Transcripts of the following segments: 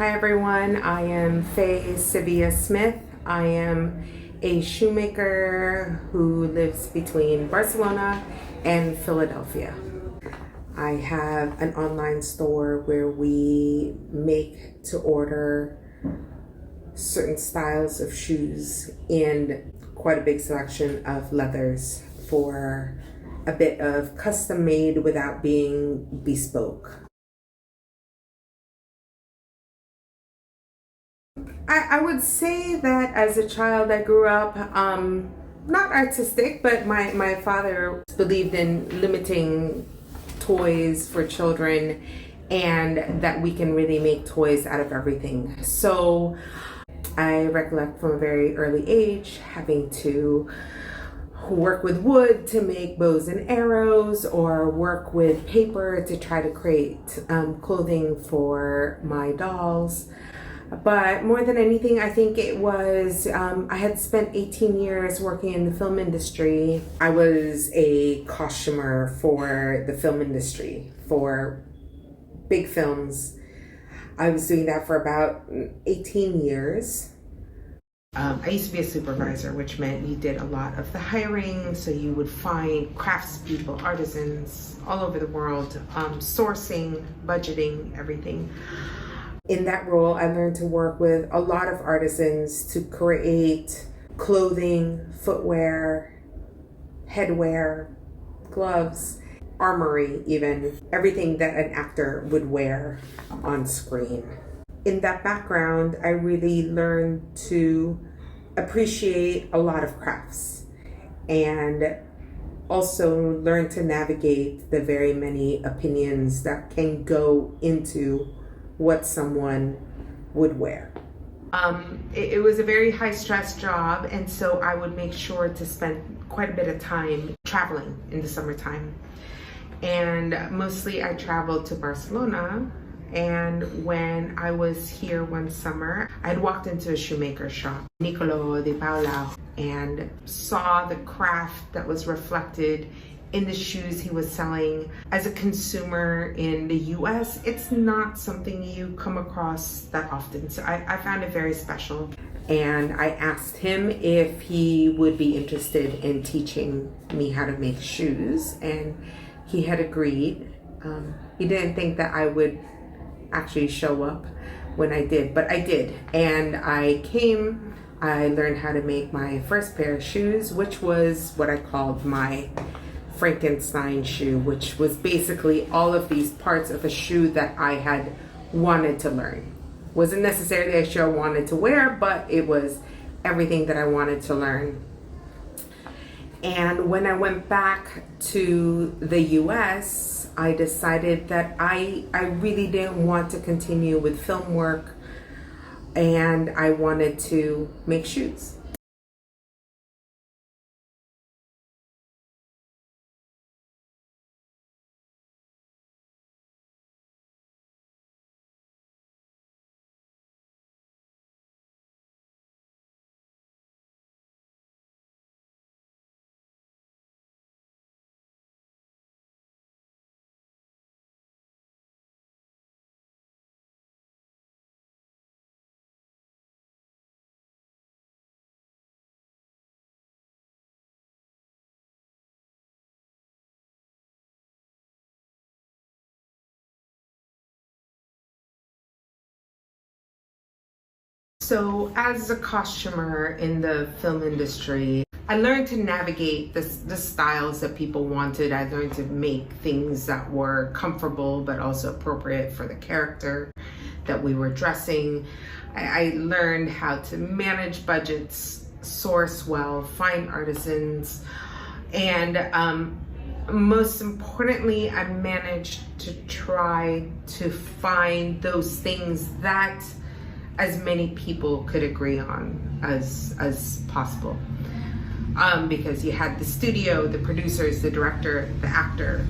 Hi everyone, I am Faye Sevilla Smith. I am a shoemaker who lives between Barcelona and Philadelphia. I have an online store where we make to order certain styles of shoes and quite a big selection of leathers for a bit of custom made without being bespoke. I would say that as a child I grew up not artistic, but my father believed in limiting toys for children and that we can really make toys out of everything. So I recollect from a very early age having to work with wood to make bows and arrows, or work with paper to try to create clothing for my dolls. But more than anything, I think it was, I had spent 18 years working in the film industry. I was a costumer for the film industry, for big films. I was doing that for about 18 years. I used to be a supervisor, which meant you did a lot of the hiring. So you would find craftspeople, artisans all over the world, sourcing, budgeting, everything. In that role, I learned to work with a lot of artisans to create clothing, footwear, headwear, gloves, armory, even everything that an actor would wear on screen. In that background, I really learned to appreciate a lot of crafts and also learn to navigate the very many opinions that can go into what someone would wear. It was a very high stress job, and so I would make sure to spend quite a bit of time traveling in the summertime. And mostly I traveled to Barcelona, and when I was here one summer, I'd walked into a shoemaker shop, Nicolo de Paula, and saw the craft that was reflected in the shoes he was selling. As a consumer in the US, it's not something you come across that often. So I found it very special. And I asked him if he would be interested in teaching me how to make shoes, and he had agreed. He didn't think that I would actually show up when I did, but I did. And I came, I learned how to make my first pair of shoes, which was what I called my Frankenstein shoe, which was basically all of these parts of a shoe that I had wanted to learn. Wasn't necessarily a shoe I wanted to wear, but it was everything that I wanted to learn. And when I went back to the US, I decided that I really didn't want to continue with film work, and I wanted to make shoes. So as a costumer in the film industry, I learned to navigate the styles that people wanted. I learned to make things that were comfortable but also appropriate for the character that we were dressing. I learned how to manage budgets, source well, find artisans, and most importantly, I managed to try to find those things that as many people could agree on as possible. Because you had the studio, the producers, the director, the actor,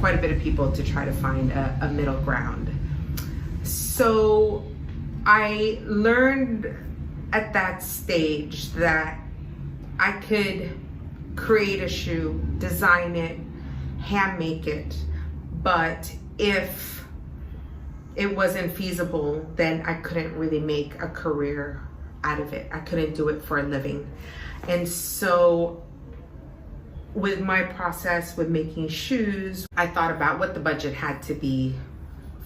quite a bit of people to try to find a middle ground. So I learned at that stage that I could create a shoe, design it, hand make it, but if it wasn't feasible, then I couldn't really make a career out of it. I couldn't do it for a living. And so with my process with making shoes, I thought about what the budget had to be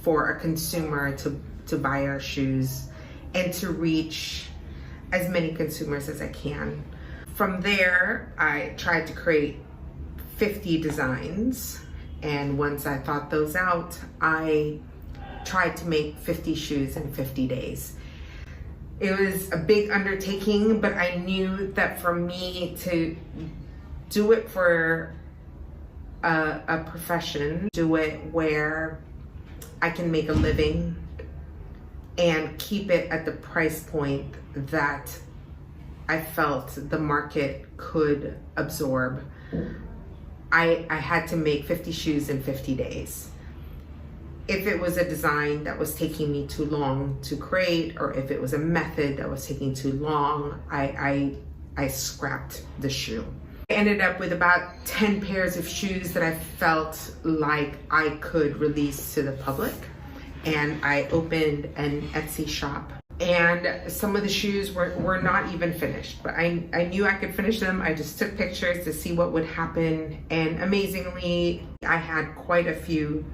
for a consumer to buy our shoes and to reach as many consumers as I can. From there, I tried to create 50 designs. And once I thought those out, I tried to make 50 shoes in 50 days. It was a big undertaking, but I knew that for me to do it for a profession, do it where I can make a living and keep it at the price point that I felt the market could absorb, I had to make 50 shoes in 50 days. If it was a design that was taking me too long to create, or if it was a method that was taking too long, I scrapped the shoe. I ended up with about 10 pairs of shoes that I felt like I could release to the public. And I opened an Etsy shop. And some of the shoes were not even finished, but I knew I could finish them. I just took pictures to see what would happen. And amazingly, I had quite a few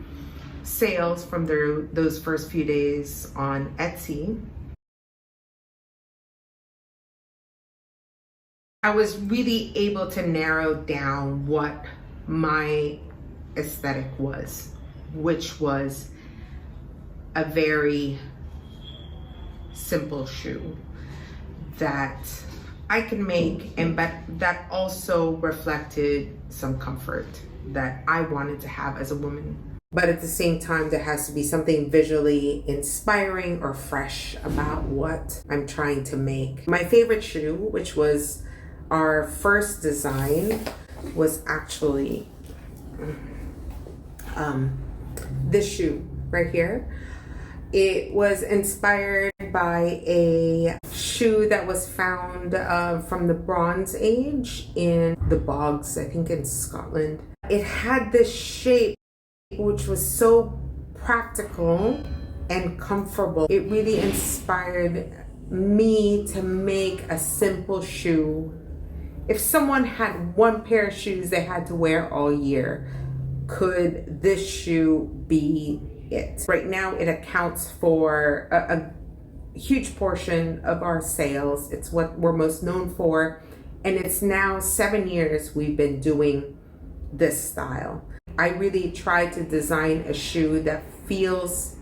sales from those first few days on Etsy. I was really able to narrow down what my aesthetic was, which was a very simple shoe that I can make, but that also reflected some comfort that I wanted to have as a woman. But at the same time, there has to be something visually inspiring or fresh about what I'm trying to make. My favorite shoe, which was our first design, was actually this shoe right here. It was inspired by a shoe that was found from the Bronze Age in the bogs, I think in Scotland. It had this shape which was so practical and comfortable. It really inspired me to make a simple shoe. If someone had one pair of shoes they had to wear all year, could this shoe be it? Right now it accounts for a huge portion of our sales. It's what we're most known for, and it's now 7 years we've been doing this style. I really tried to design a shoe that feels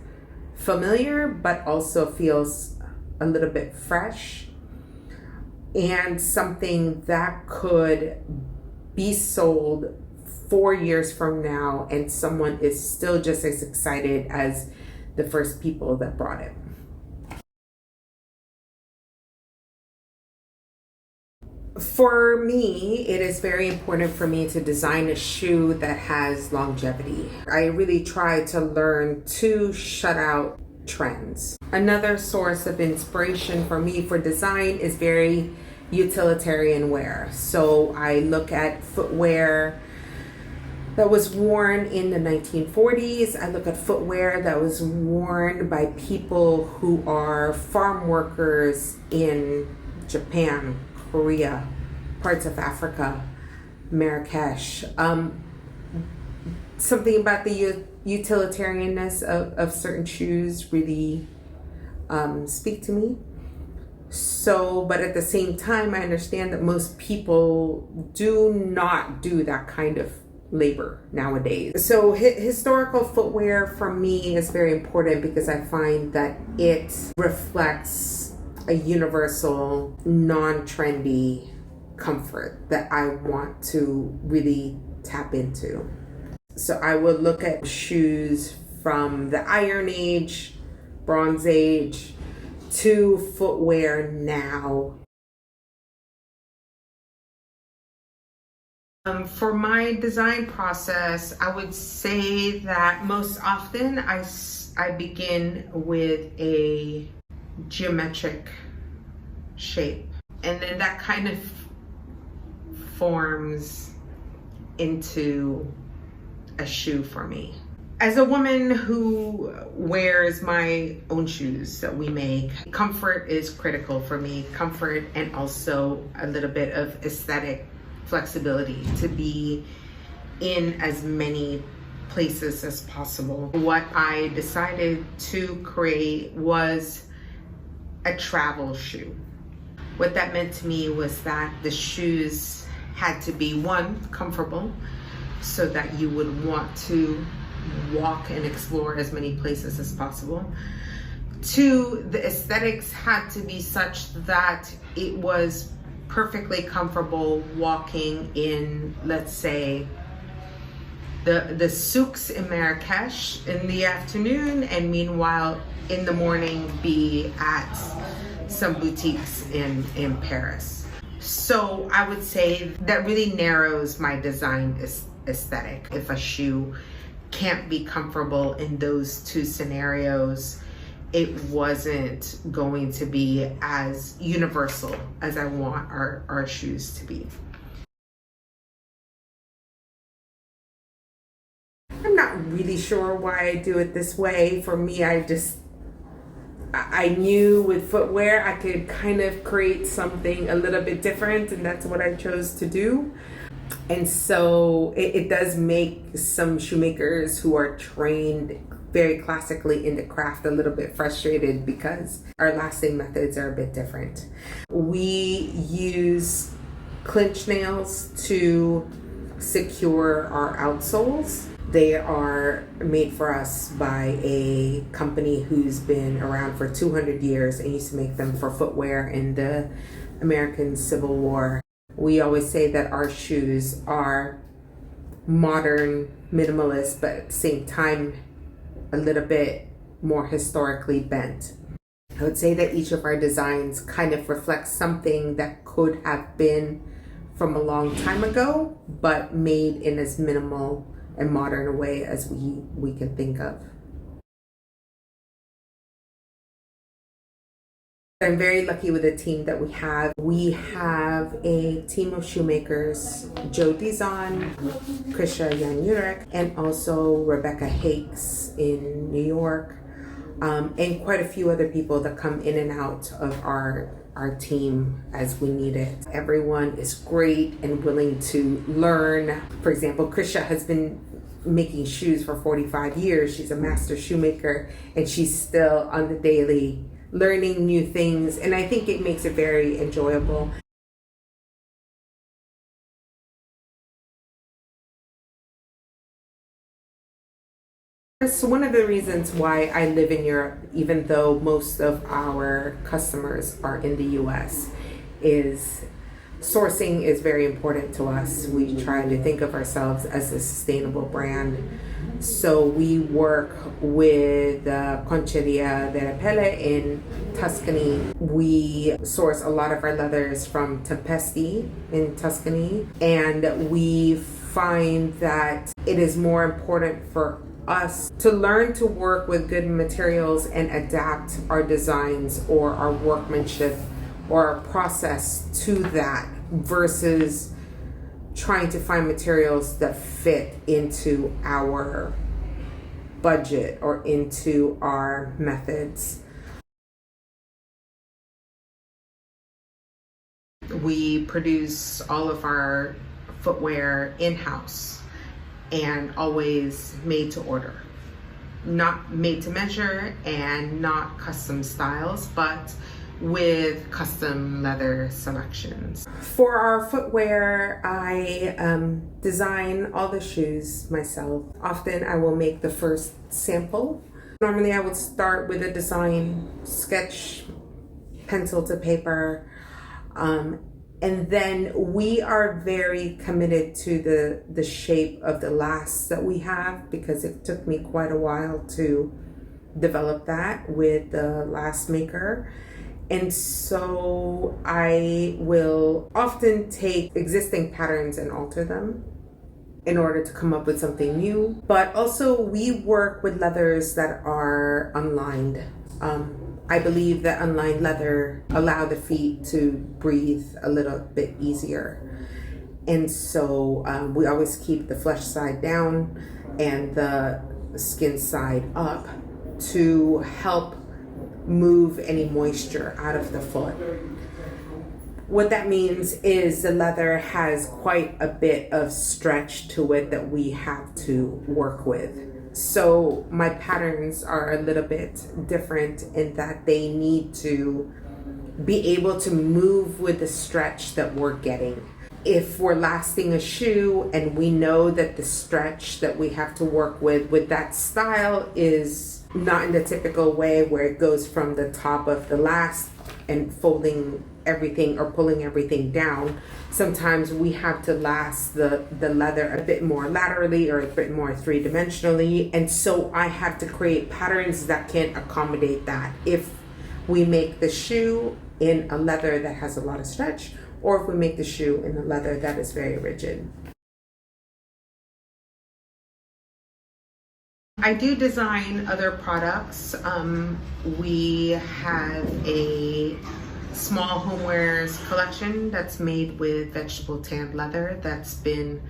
familiar but also feels a little bit fresh, and something that could be sold 4 years from now and someone is still just as excited as the first people that brought it. For me, it is very important for me to design a shoe that has longevity. I really try to learn to shut out trends. Another source of inspiration for me for design is very utilitarian wear. So I look at footwear that was worn in the 1940s. I look at footwear that was worn by people who are farm workers in Japan, Korea, parts of Africa, Marrakesh. Something about the utilitarianness of certain shoes really speak to me. So, but at the same time, I understand that most people do not do that kind of labor nowadays. So historical footwear for me is very important because I find that it reflects a universal, non-trendy comfort that I want to really tap into. So I would look at shoes from the Iron Age, Bronze Age, to footwear now. For my design process, I would say that most often I begin with a geometric shape, and then that kind of forms into a shoe for me. As a woman who wears my own shoes that we make, comfort is critical for me. Comfort and also a little bit of aesthetic flexibility to be in as many places as possible. What I decided to create was a travel shoe. What that meant to me was that the shoes had to be, one, comfortable, so that you would want to walk and explore as many places as possible. Two, the aesthetics had to be such that it was perfectly comfortable walking in, let's say, the souks in Marrakesh in the afternoon, and meanwhile in the morning be at some boutiques in Paris. So I would say that really narrows my design aesthetic. If a shoe can't be comfortable in those two scenarios, it wasn't going to be as universal as I want our shoes to be. I'm not really sure why I do it this way. For me, I knew with footwear I could kind of create something a little bit different, and that's what I chose to do. And so it does make some shoemakers who are trained very classically in the craft a little bit frustrated because our lasting methods are a bit different. We use clinch nails to secure our outsoles. They are made for us by a company who's been around for 200 years and used to make them for footwear in the American Civil War. We always say that our shoes are modern, minimalist, but at the same time, a little bit more historically bent. I would say that each of our designs kind of reflects something that could have been from a long time ago, but made in as minimal and modern a way as we can think of. I'm very lucky with the team that we have. We have a team of shoemakers, Joe Dizon, Krisha Yan-Urek, and also Rebecca Hakes in New York, and quite a few other people that come in and out of our team as we need it. Everyone is great and willing to learn. For example, Krisha has been making shoes for 45 years. She's a master shoemaker, and she's still on the daily learning new things, and I think it makes it very enjoyable. So one of the reasons why I live in Europe, even though most of our customers are in the US, is sourcing is very important to us. We try to think of ourselves as a sustainable brand. So we work with Concheria de la Pelle in Tuscany. We source a lot of our leathers from Tempesti in Tuscany, and we find that it is more important for us to learn to work with good materials and adapt our designs or our workmanship or our process to that versus trying to find materials that fit into our budget or into our methods. We produce all of our footwear in-house and always made to order. Not made to measure and not custom styles, but with custom leather selections. For our footwear, I design all the shoes myself. Often I will make the first sample. Normally I would start with a design, sketch, pencil to paper, and then we are very committed to the shape of the lasts that we have, because it took me quite a while to develop that with the last maker. And so I will often take existing patterns and alter them in order to come up with something new. But also we work with leathers that are unlined. I believe that unlined leather allow the feet to breathe a little bit easier. And so we always keep the flesh side down and the skin side up to help move any moisture out of the foot. What that means is the leather has quite a bit of stretch to it that we have to work with. So my patterns are a little bit different in that they need to be able to move with the stretch that we're getting. If we're lasting a shoe and we know that the stretch that we have to work with that style is not in the typical way where it goes from the top of the last and folding everything or pulling everything down, sometimes we have to last the leather a bit more laterally or a bit more three-dimensionally. And so I have to create patterns that can accommodate that. If we make the shoe in a leather that has a lot of stretch, or if we make the shoe in a leather that is very rigid. I do design other products. We have a small homewares collection that's made with vegetable tanned leather that's been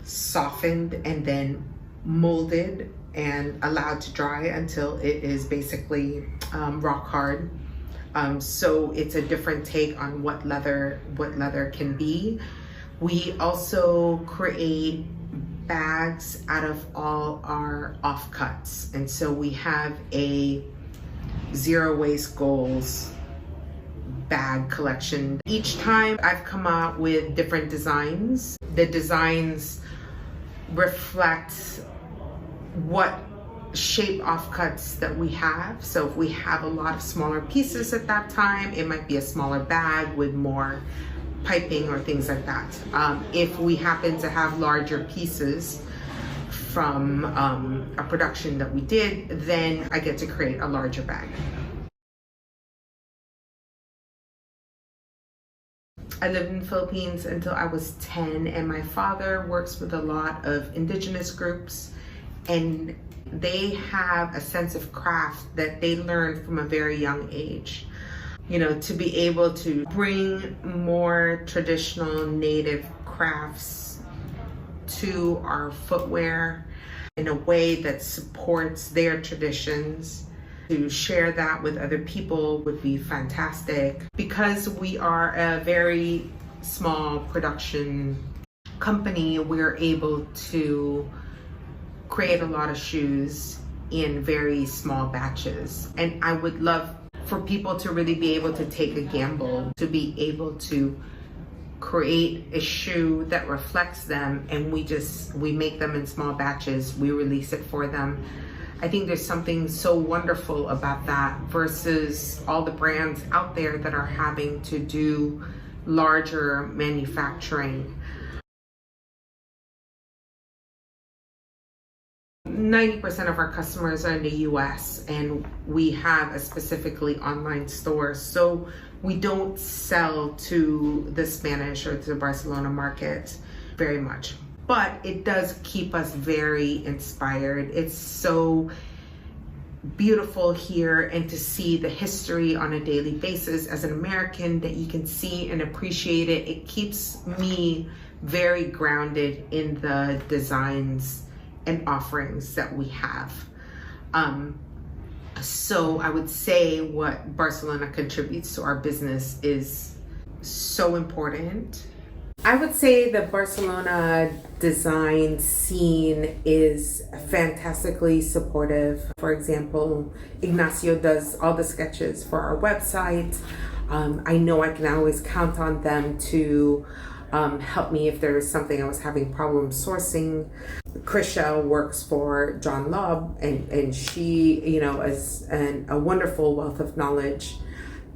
softened and then molded and allowed to dry until it is basically rock hard. So it's a different take on what leather can be. We also create bags out of all our offcuts, and so we have a zero waste goals bag collection. Each time I've come out with different designs. The designs reflect what shape offcuts that we have. So if we have a lot of smaller pieces at that time, it might be a smaller bag with more piping or things like that. If we happen to have larger pieces from a production that we did, then I get to create a larger bag. I lived in the Philippines until I was 10, and my father works with a lot of indigenous groups, and they have a sense of craft that they learned from a very young age. You know, to be able to bring more traditional native crafts to our footwear in a way that supports their traditions, to share that with other people would be fantastic. Because we are a very small production company, we're able to create a lot of shoes in very small batches. And I would love for people to really be able to take a gamble, to be able to create a shoe that reflects them, and we make them in small batches, we release it for them. I think there's something so wonderful about that versus all the brands out there that are having to do larger manufacturing. 90% of our customers are in the US, and we have a specifically online store, so we don't sell to the Spanish or to the Barcelona market very much. But it does keep us very inspired. It's so beautiful here, and to see the history on a daily basis as an American that you can see and appreciate it, it keeps me very grounded in the designs and offerings that we have. So I would say what Barcelona contributes to our business is so important. I would say the Barcelona design scene is fantastically supportive. For example, Ignacio does all the sketches for our website. I know I can always count on them to help me if there is something I was having problems sourcing. Krisha works for John Lobb, and she, you know, is a wonderful wealth of knowledge.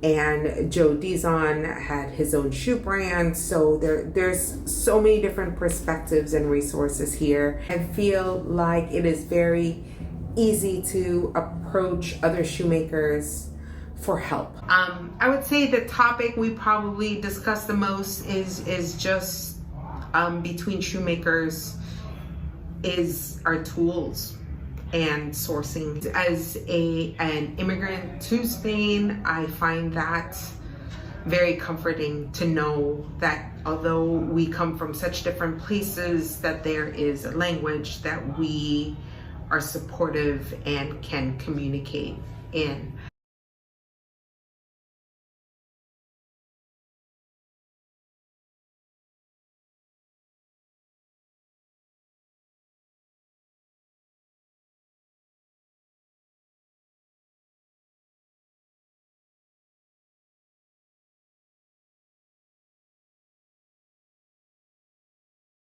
And Joe Dizon had his own shoe brand. So there's so many different perspectives and resources here. I feel like it is very easy to approach other shoemakers for help. I would say the topic we probably discuss the most is just between shoemakers is our tools and sourcing. As an immigrant to Spain, I find that very comforting to know that although we come from such different places, that there is a language that we are supportive and can communicate in.